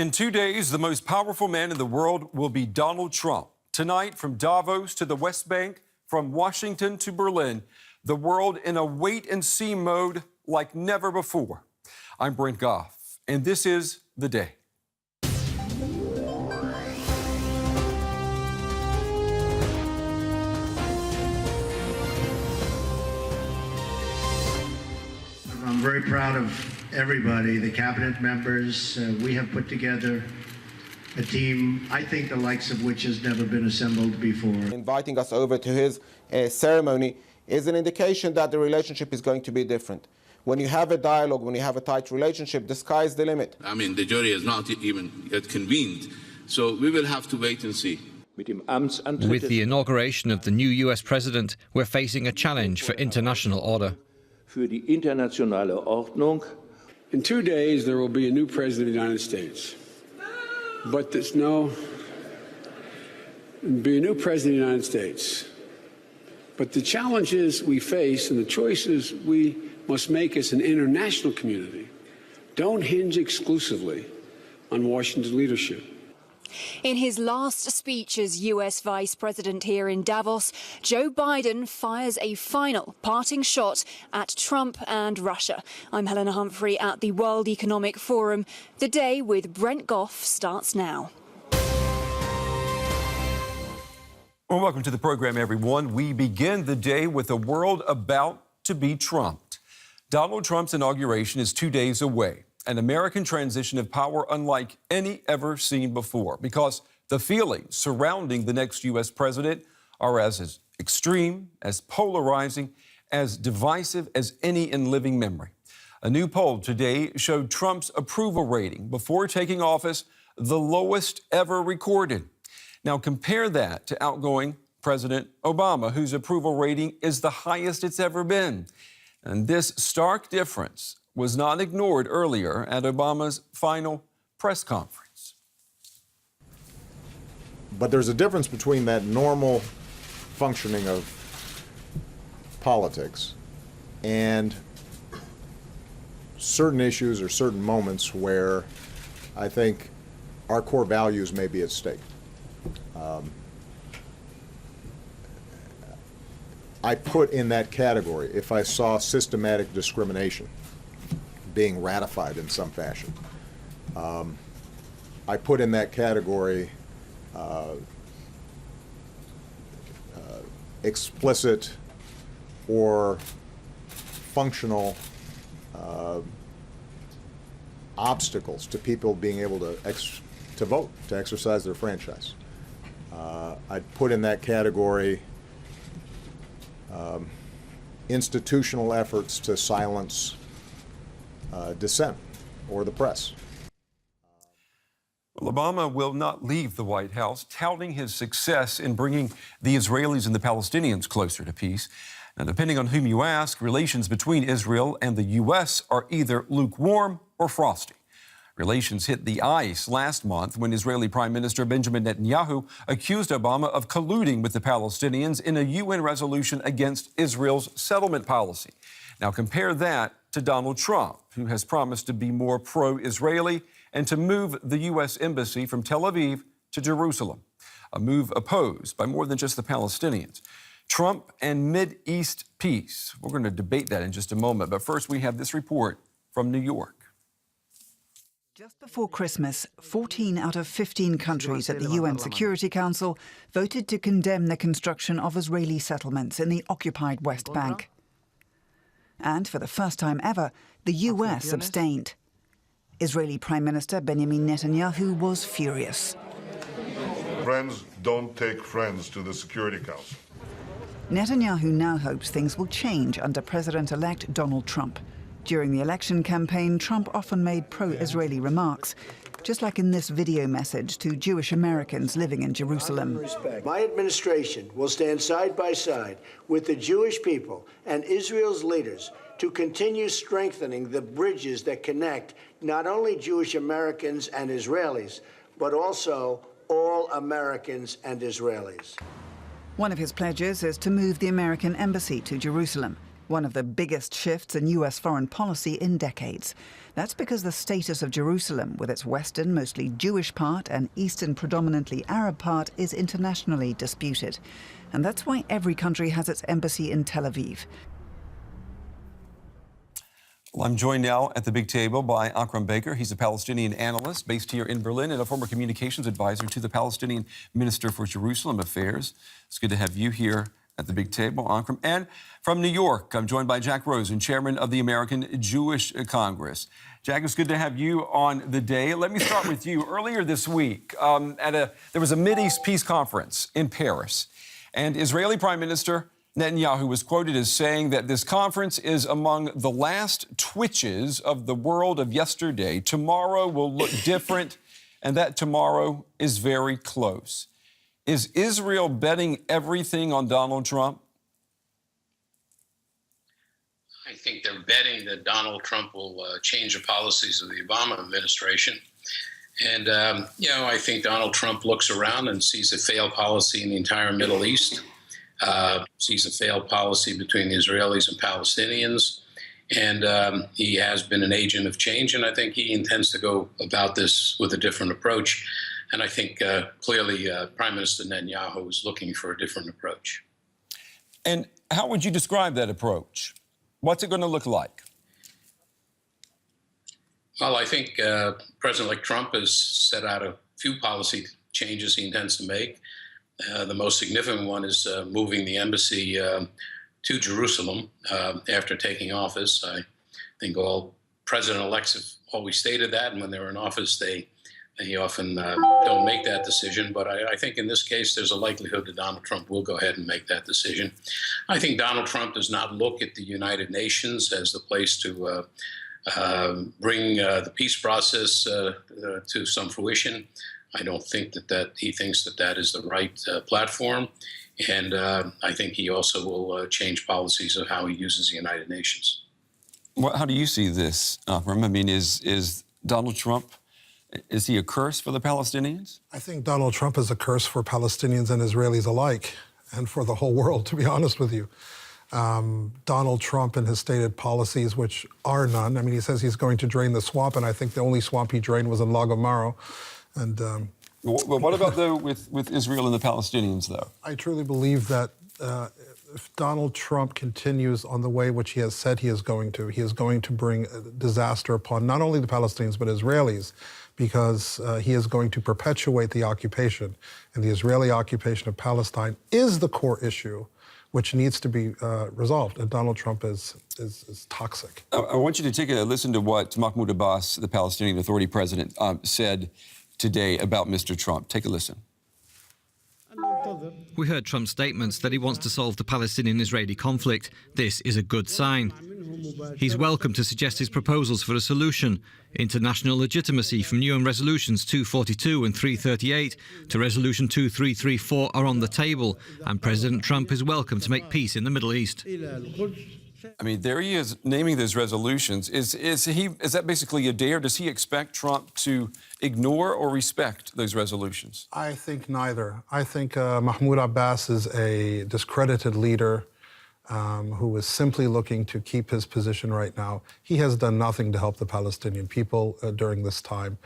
In 2 days, the most powerful man in the world will be Donald Trump. Tonight, from Davos to the West Bank, from Washington to Berlin, the world in a wait-and-see mode like never before. I'm Brent Goff, and this is The Day. I'm very proud of everybody, the cabinet members. We have put together a team, I think the likes of which has never been assembled before. Inviting us over to his ceremony is an indication that the relationship is going to be different. When you have a dialogue, when you have a tight relationship, the sky is the limit. I mean, the jury is not even yet convened, so we will have to wait and see. With the inauguration of the new US president, we're facing a challenge for international order. Für die internationale Ordnung. In 2 days, there will be a new president of the United States. But there's be a new president of the United States. But the challenges we face and the choices we must make as an international community don't hinge exclusively on Washington leadership. In his last speech as US Vice President here in Davos, Joe Biden fires a final parting shot at Trump and Russia. I'm Helena Humphrey at the World Economic Forum. The Day with Brent Goff starts now. Well, welcome to the program, everyone. We begin the day with a world about to be trumped. Donald Trump's inauguration is 2 days away. An American transition of power unlike any ever seen before, because the feelings surrounding the next U.S. president are as extreme, as polarizing, as divisive as any in living memory. A new poll today showed Trump's approval rating before taking office the lowest ever recorded. Now compare that to outgoing President Obama, whose approval rating is the highest it's ever been. And this stark difference was not ignored earlier at Obama's final press conference. But there's a difference between that normal functioning of politics and certain issues or certain moments where I think our core values may be at stake. I put in that category if I saw systematic discrimination being ratified in some fashion. I put in that category explicit or functional obstacles to people being able to vote, to exercise their franchise. I'd put in that category institutional efforts to silence dissent or the press. Well, Obama will not leave the White House, touting his success in bringing the Israelis and the Palestinians closer to peace. Now, depending on whom you ask, relations between Israel and the U.S. are either lukewarm or frosty. Relations hit the ice last month when Israeli Prime Minister Benjamin Netanyahu accused Obama of colluding with the Palestinians in a UN resolution against Israel's settlement policy. Now compare that to Donald Trump, who has promised to be more pro-Israeli and to move the U.S. embassy from Tel Aviv to Jerusalem, a move opposed by more than just the Palestinians. Trump and Mideast peace. We're going to debate that in just a moment, but first we have this report from New York. Just before Christmas, 14 out of 15 countries at the UN Security Council voted to condemn the construction of Israeli settlements in the occupied West Bank. And for the first time ever, the US abstained. Israeli Prime Minister Benjamin Netanyahu was furious. Friends don't take friends to the Security Council. Netanyahu now hopes things will change under President-elect Donald Trump. During the election campaign, Trump often made pro-Israeli remarks, just like in this video message to Jewish Americans living in Jerusalem. My administration will stand side by side with the Jewish people and Israel's leaders to continue strengthening the bridges that connect not only Jewish Americans and Israelis, but also all Americans and Israelis. One of his pledges is to move the American embassy to Jerusalem, one of the biggest shifts in US foreign policy in decades. That's because the status of Jerusalem, with its western, mostly Jewish part and eastern, predominantly Arab part, is internationally disputed. And that's why every country has its embassy in Tel Aviv. Well, I'm joined now at the big table by Akram Baker. He's a Palestinian analyst based here in Berlin and a former communications advisor to the Palestinian Minister for Jerusalem Affairs. It's good to have you here at the big table, Akram. And from New York, I'm joined by Jack Rosen, chairman of the American Jewish Congress. Jack, it's good to have you on the day. Let me start with you. Earlier this week, there was a Mideast Peace Conference in Paris, and Israeli Prime Minister Netanyahu was quoted as saying that this conference is among the last twitches of the world of yesterday. Tomorrow will look different, and that tomorrow is very close. Is Israel betting everything on Donald Trump? I think they're betting that Donald Trump will change the policies of the Obama administration. And, I think Donald Trump looks around and sees a failed policy in the entire Middle East. Sees a failed policy between the Israelis and Palestinians, and he has been an agent of change, and I think he intends to go about this with a different approach. And I think clearly Prime Minister Netanyahu is looking for a different approach. And how would you describe that approach? What's it going to look like? Well, I think President-elect Trump has set out a few policy changes he intends to make. The most significant one is moving the embassy to Jerusalem after taking office. I think all president-elects have always stated that, and when they're in office, they often don't make that decision. But I think in this case, there's a likelihood that Donald Trump will go ahead and make that decision. I think Donald Trump does not look at the United Nations as the place to bring the peace process to some fruition. I don't think that he thinks that is the right platform. And I think he also will change policies of how he uses the United Nations. Well, how do you see this, Akram? I mean, is Donald Trump, is he a curse for the Palestinians? I think Donald Trump is a curse for Palestinians and Israelis alike, and for the whole world, to be honest with you. Donald Trump and his stated policies, which are none. I mean, he says he's going to drain the swamp, and I think the only swamp he drained was in Lago Maro. And well, what about with Israel and the Palestinians, though? I truly believe that if Donald Trump continues on the way which he has said he is going to bring disaster upon not only the Palestinians but Israelis, because he is going to perpetuate the occupation. And the Israeli occupation of Palestine is the core issue which needs to be resolved. And Donald Trump is toxic. I want you to take a listen to what Mahmoud Abbas, the Palestinian Authority president, said today about Mr. Trump. Take a listen. We heard Trump's statements that he wants to solve the Palestinian-Israeli conflict. This is a good sign. He's welcome to suggest his proposals for a solution. International legitimacy from UN Resolutions 242 and 338 to Resolution 2334 are on the table, and President Trump is welcome to make peace in the Middle East. I mean, there he is naming those resolutions. Is that basically a dare? Does he expect Trump to ignore or respect those resolutions? I think neither. I think Mahmoud Abbas is a discredited leader who is simply looking to keep his position right now. He has done nothing to help the Palestinian people during this time.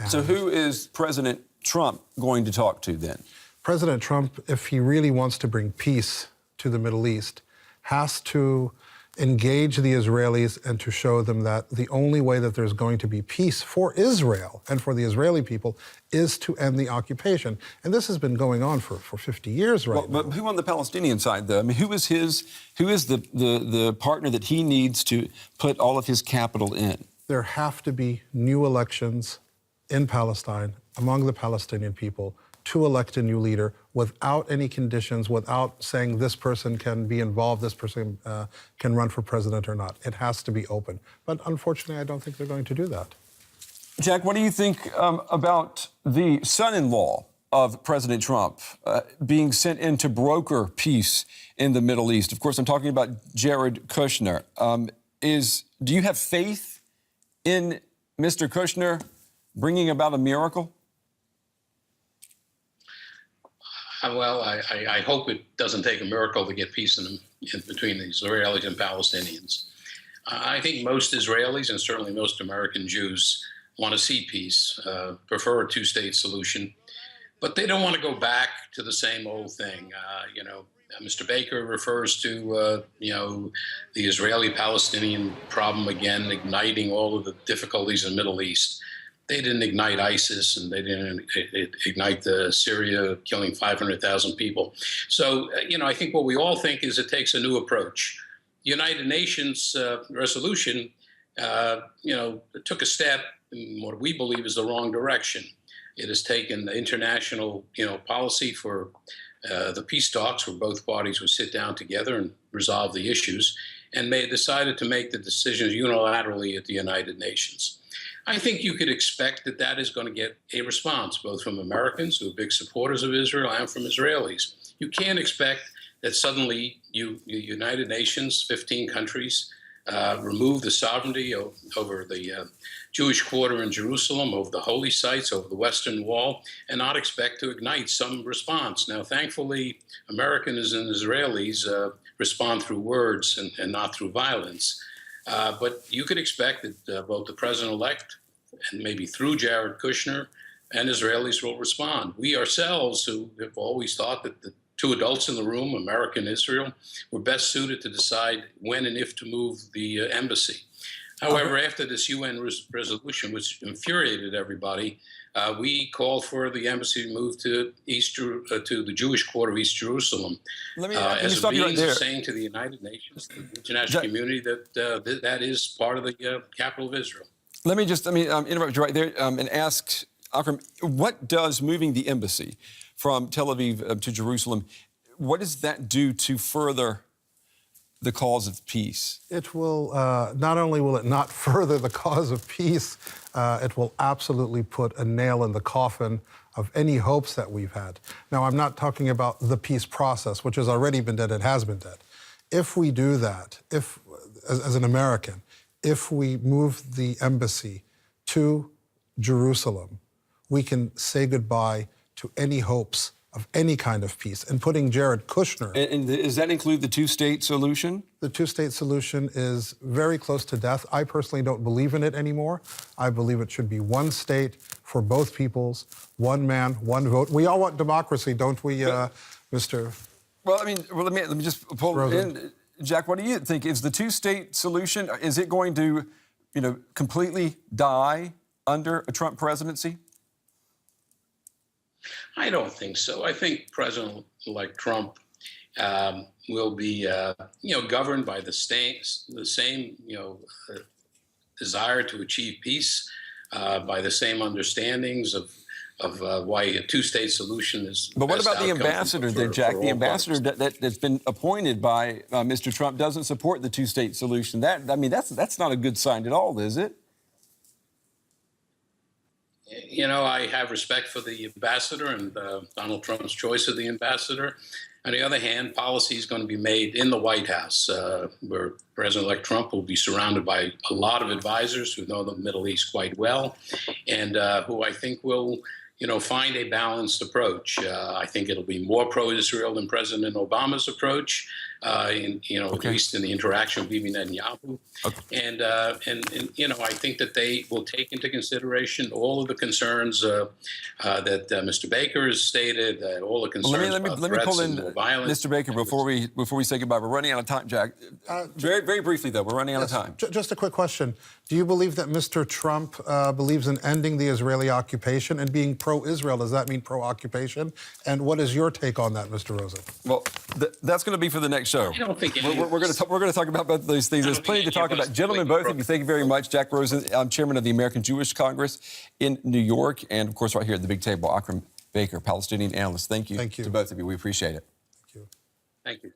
So who is President Trump going to talk to then? President Trump, if he really wants to bring peace to the Middle East, has to engage the Israelis and to show them that the only way that there's going to be peace for Israel and for the Israeli people is to end the occupation. And this has been going on for 50 years now. But who on the Palestinian side, though? I mean, who is the partner that he needs to put all of his capital in? There have to be new elections in Palestine among the Palestinian people to elect a new leader without any conditions, without saying this person can be involved, this person can run for president or not. It has to be open. But unfortunately, I don't think they're going to do that. Jack, what do you think about the son-in-law of President Trump being sent in to broker peace in the Middle East? Of course, I'm talking about Jared Kushner. Do you have faith in Mr. Kushner bringing about a miracle? Well, I hope it doesn't take a miracle to get peace in the between the Israelis and Palestinians. I think most Israelis and certainly most American Jews want to see peace, prefer a two-state solution, but they don't want to go back to the same old thing. Mr. Baker refers to, the Israeli-Palestinian problem again, igniting all of the difficulties in the Middle East. They didn't ignite ISIS, and they didn't ignite Syria, killing 500,000 people. So, I think what we all think is it takes a new approach. The United Nations resolution, took a step in what we believe is the wrong direction. It has taken the international, policy for the peace talks where both parties would sit down together and resolve the issues, and decided to make the decisions unilaterally at the United Nations. I think you could expect that that is going to get a response, both from Americans who are big supporters of Israel and from Israelis. You can't expect that suddenly the United Nations, 15 countries, remove the sovereignty over the Jewish quarter in Jerusalem, over the holy sites, over the Western Wall, and not expect to ignite some response. Now, thankfully, Americans and Israelis respond through words and not through violence. But you could expect that both the president-elect and maybe through Jared Kushner and Israelis will respond. We ourselves, who have always thought that the two adults in the room, America and Israel, were best suited to decide when and if to move the embassy. However, after this UN resolution, which infuriated everybody, we called for the embassy to move to to the Jewish quarter of East Jerusalem, as a means of saying to the United Nations, the international community, that that is part of the capital of Israel. Let me interrupt you right there and ask Akram, what does moving the embassy from Tel Aviv to Jerusalem, what does that do to further the cause of peace? It will, not only will it not further the cause of peace, it will absolutely put a nail in the coffin of any hopes that we've had. Now, I'm not talking about the peace process, which has already been dead, it has been dead. If we do that, as an American, if we move the embassy to Jerusalem, we can say goodbye to any hopes of any kind of peace. And putting Jared Kushner... And does that include the two-state solution? The two-state solution is very close to death. I personally don't believe in it anymore. I believe it should be one state for both peoples, one man, one vote. We all want democracy, don't we, Mr. Well, let me just pull Rosen. in. Jack, what do you think? Is the two-state solution, is it going to, completely die under a Trump presidency? I don't think so. I think President-elect Trump will be, governed by the same, desire to achieve peace, by the same understandings of why a two-state solution is. But what about the ambassador then, Jack? The ambassador that's been appointed by Mr. Trump doesn't support the two-state solution. That's not a good sign at all, is it? I have respect for the ambassador and Donald Trump's choice of the ambassador. On the other hand, policy is going to be made in the White House, where President-elect Trump will be surrounded by a lot of advisors who know the Middle East quite well, and who I think will, find a balanced approach. I think it'll be more pro-Israel than President Obama's approach, at least in the interaction with Bibi Netanyahu. Okay. And I think that they will take into consideration all of the concerns that Mr. Baker has stated, all the concerns about threats and more violence. Mr. Baker, before we say goodbye, we're running out of time, Jack. Very, very briefly, though, we're running out of time. Just a quick question. Do you believe that Mr. Trump believes in ending the Israeli occupation and being pro-Israel? Does that mean pro-occupation? And what is your take on that, Mr. Rosen? Well, that's going to be for the next show. I don't think we're going to talk about both of those things. There's plenty to talk about. Gentlemen, both of you, thank you very much. Jack Rosen, I'm chairman of the American Jewish Congress in New York. And, of course, right here at the big table, Akram Baker, Palestinian analyst. Thank you to both of you. We appreciate it. Thank you. Thank you.